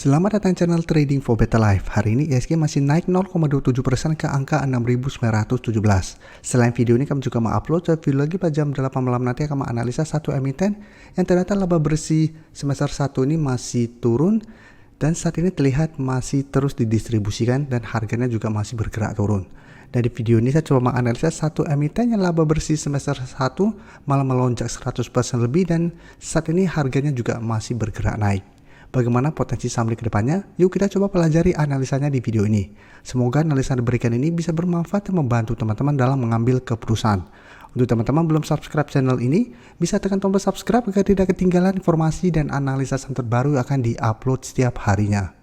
Selamat datang channel Trading for Better Life. Hari ini ISG masih naik 0,27% ke angka 6.917. Selain video ini kami juga mengupload video lagi pada jam 8 malam nanti akan menganalisa satu emiten yang ternyata laba bersih semester 1 ini masih turun dan saat ini terlihat masih terus didistribusikan dan harganya juga masih bergerak turun. Dari video ini saya coba menganalisa satu emiten yang laba bersih semester 1 malah melonjak 100% lebih dan saat ini harganya juga masih bergerak naik. Bagaimana potensi saham ke depannya? Yuk kita coba pelajari analisanya di video ini. Semoga analisa yang diberikan ini bisa bermanfaat dan membantu teman-teman dalam mengambil keputusan. Untuk teman-teman belum subscribe channel ini, bisa tekan tombol subscribe agar tidak ketinggalan informasi dan analisa saham terbaru yang akan di-upload setiap harinya.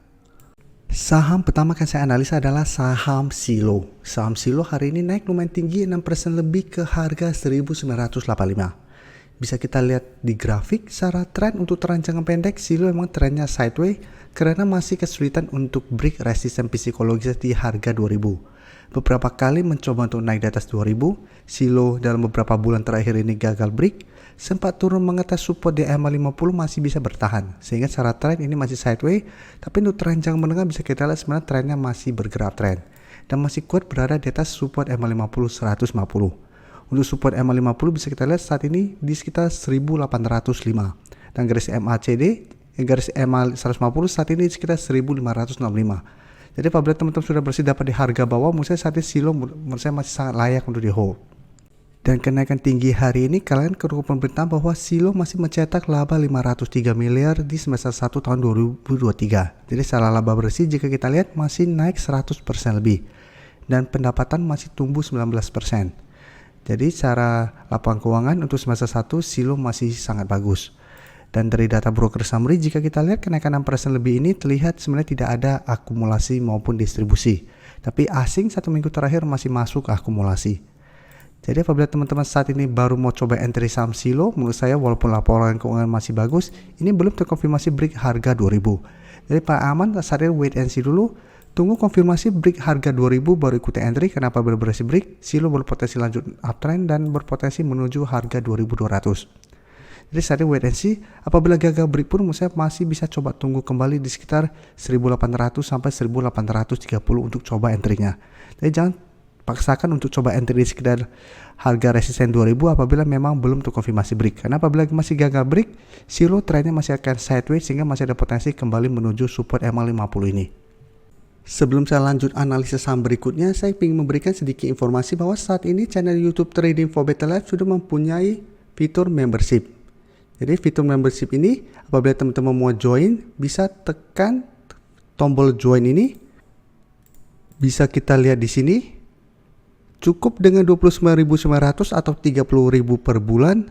Saham pertama yang saya analisa adalah saham Silo. Saham Silo hari ini naik lumayan tinggi 6% lebih ke harga 1985. Bisa kita lihat di grafik secara tren untuk tren jangka pendek Silo memang trennya sideways karena masih kesulitan untuk break resisten psikologis di harga 2000. Beberapa kali mencoba untuk naik di atas 2000, Silo dalam beberapa bulan terakhir ini gagal break, sempat turun mengetes support di EMA50 masih bisa bertahan sehingga secara tren ini masih sideways, tapi untuk tren jangka menengah bisa kita lihat sebenarnya trennya masih bergerak tren dan masih kuat berada di atas support EMA50 150. Untuk support EMA50 bisa kita lihat saat ini di sekitar 1805 dan garis MACD garis EMA 150 saat ini di sekitar 1565. Jadi apabila teman-teman sudah bersih dapat di harga bawah, menurut saya saat ini Silo menurut saya masih sangat layak untuk di hold. Dan kenaikan tinggi hari ini kalian kedua pemerintahan bahwa Silo masih mencetak laba 503 miliar di semester 1 tahun 2023. Jadi secara laba bersih jika kita lihat masih naik 100% lebih dan pendapatan masih tumbuh 19%. Jadi secara laporan keuangan untuk semester 1 Silo masih sangat bagus. Dan dari data broker summary jika kita lihat kenaikan 6% lebih ini terlihat sebenarnya tidak ada akumulasi maupun distribusi. Tapi asing satu minggu terakhir masih masuk akumulasi. Jadi apabila teman-teman saat ini baru mau coba entry saham Silo, menurut saya walaupun laporan keuangan masih bagus, ini belum terkonfirmasi break harga 2000. Jadi Pak Aman saat ini wait and see dulu. Tunggu konfirmasi break harga 2000 baru ikuti entry. Kenapa berhasil break? Silo berpotensi lanjut uptrend dan berpotensi menuju harga 2200. Jadi saat ini wait and see. Apabila gagal break pun saya masih bisa coba tunggu kembali di sekitar 1800 sampai 1830 untuk coba entry-nya. Jadi jangan paksakan untuk coba entry di sekitar harga resisten 2000 apabila memang belum terkonfirmasi break. Karena apabila masih gagal break, Silo trennya masih akan sideways sehingga masih ada potensi kembali menuju support EMA50 ini. Sebelum saya lanjut analisis saham berikutnya, saya ingin memberikan sedikit informasi bahwa saat ini channel YouTube Trading for Better Life sudah mempunyai fitur membership. Jadi fitur membership ini apabila teman-teman mau join, bisa tekan tombol join ini. Bisa kita lihat di sini. Cukup dengan 29.900 atau 30.000 per bulan,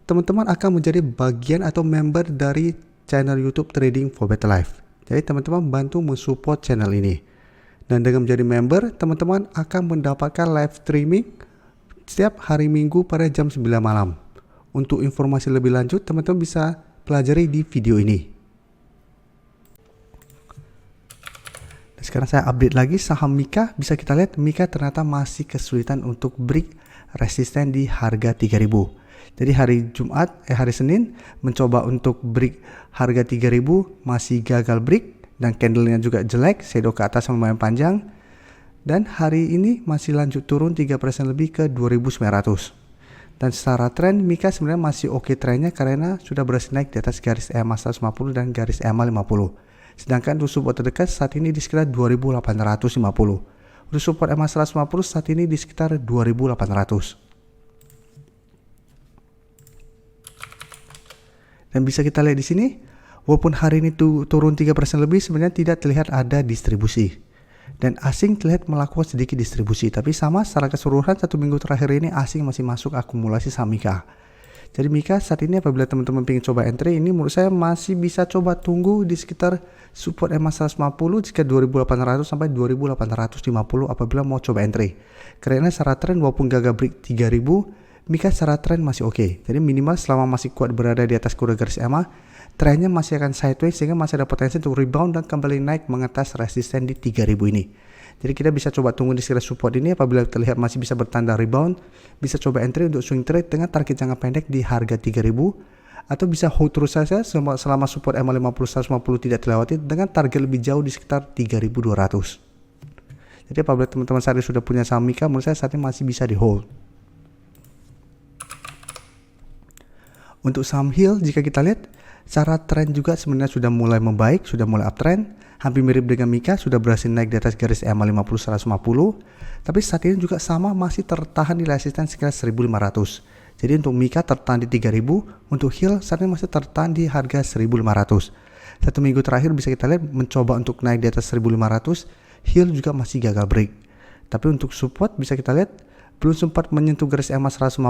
teman-teman akan menjadi bagian atau member dari channel YouTube Trading for Better Life. Jadi teman-teman bantu mensupport channel ini. Dan dengan menjadi member, teman-teman akan mendapatkan live streaming setiap hari Minggu pada jam 9 malam. Untuk informasi lebih lanjut, teman-teman bisa pelajari di video ini. Dan sekarang saya update lagi saham Mika. Bisa kita lihat Mika ternyata masih kesulitan untuk break resisten di harga 3000. Jadi hari Senin mencoba untuk break harga 3000 masih gagal break dan candlenya juga jelek, shadow ke atas lumayan panjang. Dan hari ini masih lanjut turun 3% lebih ke 2900. Dan secara tren Mika sebenarnya masih oke trennya karena sudah berhasil naik di atas garis EMA 150 dan garis EMA 50. Sedangkan untuk support terdekat saat ini di sekitar 2850. Untuk support EMA 150 saat ini di sekitar 2800. Dan bisa kita lihat di sini, walaupun hari ini turun 3% lebih, sebenarnya tidak terlihat ada distribusi. Dan asing terlihat melakukan sedikit distribusi, tapi sama secara keseluruhan satu minggu terakhir ini asing masih masuk akumulasi saham Mika. Jadi Mika saat ini apabila teman-teman ingin coba entry, ini menurut saya masih bisa coba tunggu di sekitar support EMA 150 sekitar 2800 sampai 2850 apabila mau coba entry. Karena secara tren walaupun gagal break 3000, Mika secara tren masih oke. Jadi minimal selama masih kuat berada di atas kuda garis EMA, trennya masih akan sideways sehingga masih ada potensi untuk rebound dan kembali naik mengetes resisten di 3000 ini. Jadi kita bisa coba tunggu di sekitar support ini. Apabila terlihat masih bisa bertanda rebound, bisa coba entry untuk swing trade dengan target jangka pendek di harga 3000 atau bisa hold terus saja selama support MA50 150 tidak terlewati dengan target lebih jauh di sekitar 3200. Jadi apabila teman-teman saat ini sudah punya saham Mika, menurut saya saat ini masih bisa di hold. Untuk saham Hill, jika kita lihat secara tren juga sebenarnya sudah mulai membaik, sudah mulai uptrend, hampir mirip dengan Mika, sudah berhasil naik di atas garis MA50 150, tapi saat ini juga sama masih tertahan di resisten sekitar 1500. Jadi untuk Mika tertahan di 3000, untuk Hill saat ini masih tertahan di harga 1500. Satu minggu terakhir bisa kita lihat mencoba untuk naik di atas 1500, Hill juga masih gagal break. Tapi untuk support bisa kita lihat belum sempat menyentuh garis EMA 150,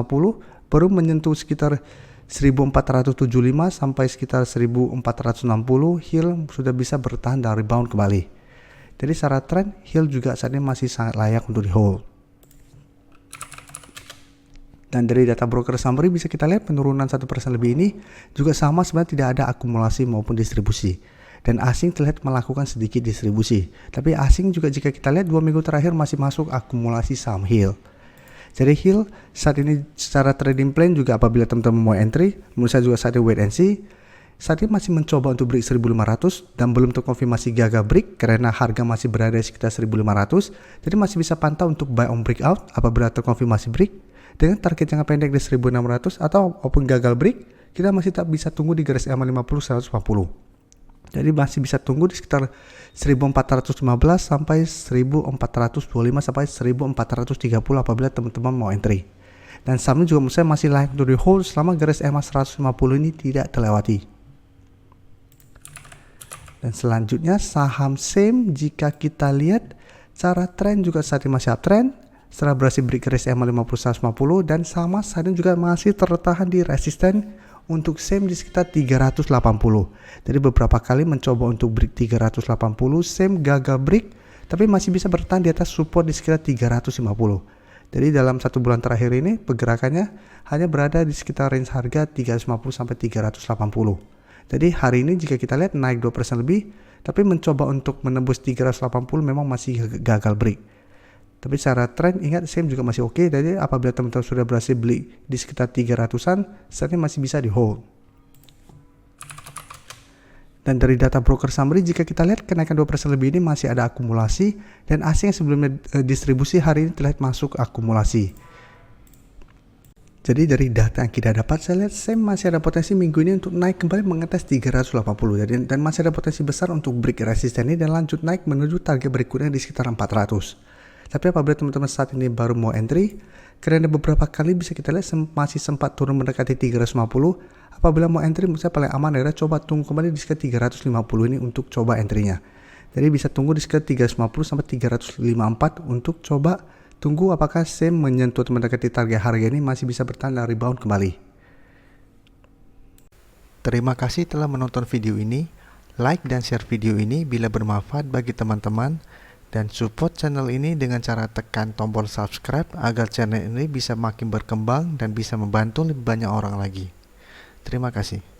baru menyentuh sekitar 1475 sampai sekitar 1460, Hill sudah bisa bertahan dan rebound kembali. Jadi secara tren Hill juga saat ini masih sangat layak untuk di hold. Dan dari data broker summary bisa kita lihat penurunan 1% lebih ini juga sama, sebenarnya tidak ada akumulasi maupun distribusi. Dan asing terlihat melakukan sedikit distribusi. Tapi asing juga jika kita lihat 2 minggu terakhir masih masuk akumulasi saham Hill. Jadi Hill saat ini secara trading plan juga apabila teman-teman mau entry, menurut saya juga saat ini wait and see. Saat ini masih mencoba untuk break 1500 dan belum terkonfirmasi gagal break karena harga masih berada di sekitar 1500. Jadi masih bisa pantau untuk buy on breakout apabila terkonfirmasi break dengan target jangka pendek di 1600, atau walaupun gagal break kita masih tak bisa tunggu di garis MA50 150. Jadi masih bisa tunggu di sekitar 1415 sampai 1425 sampai 1430 apabila teman-teman mau entry. Dan sahamnya juga menurut saya masih layak untuk di hold selama garis EMA 150 ini tidak terlewati. Dan selanjutnya saham SEM, jika kita lihat cara tren juga saat ini masih uptrend setelah berhasil break garis EMA 50 150, dan sama saat ini juga masih tertahan di resisten untuk SEM di sekitar 380. Jadi beberapa kali mencoba untuk break 380, SEM gagal break, tapi masih bisa bertahan di atas support di sekitar 350. Jadi dalam 1 bulan terakhir ini pergerakannya hanya berada di sekitar range harga 350 sampai 380. Jadi hari ini jika kita lihat naik 2% lebih, tapi mencoba untuk menembus 380 memang masih gagal break. Tapi secara tren ingat SEM juga masih oke. Jadi apabila teman-teman sudah berhasil beli di sekitar 300-an, saat ini masih bisa di hold. Dan dari data broker summary jika kita lihat kenaikan 2% lebih ini masih ada akumulasi, dan asing yang sebelumnya distribusi hari ini terlihat masuk akumulasi. Jadi dari data yang kita dapat, saya lihat SEM masih ada potensi minggu ini untuk naik kembali mengetes 380. Dan masih ada potensi besar untuk break resisten ini dan lanjut naik menuju target berikutnya di sekitar 400. Tapi apabila teman-teman saat ini baru mau entry, karena beberapa kali bisa kita lihat masih sempat turun mendekati 350, apabila mau entry menurut saya paling aman adalah coba tunggu kembali di sekitar 350 ini untuk coba entry-nya. Jadi bisa tunggu di sekitar 350 sampai 354 untuk coba tunggu apakah SEM menyentuh mendekati target harga ini masih bisa bertahan dan rebound kembali. Terima kasih telah menonton video ini. Like dan share video ini bila bermanfaat bagi teman-teman. Dan support channel ini dengan cara tekan tombol subscribe agar channel ini bisa makin berkembang dan bisa membantu lebih banyak orang lagi. Terima kasih.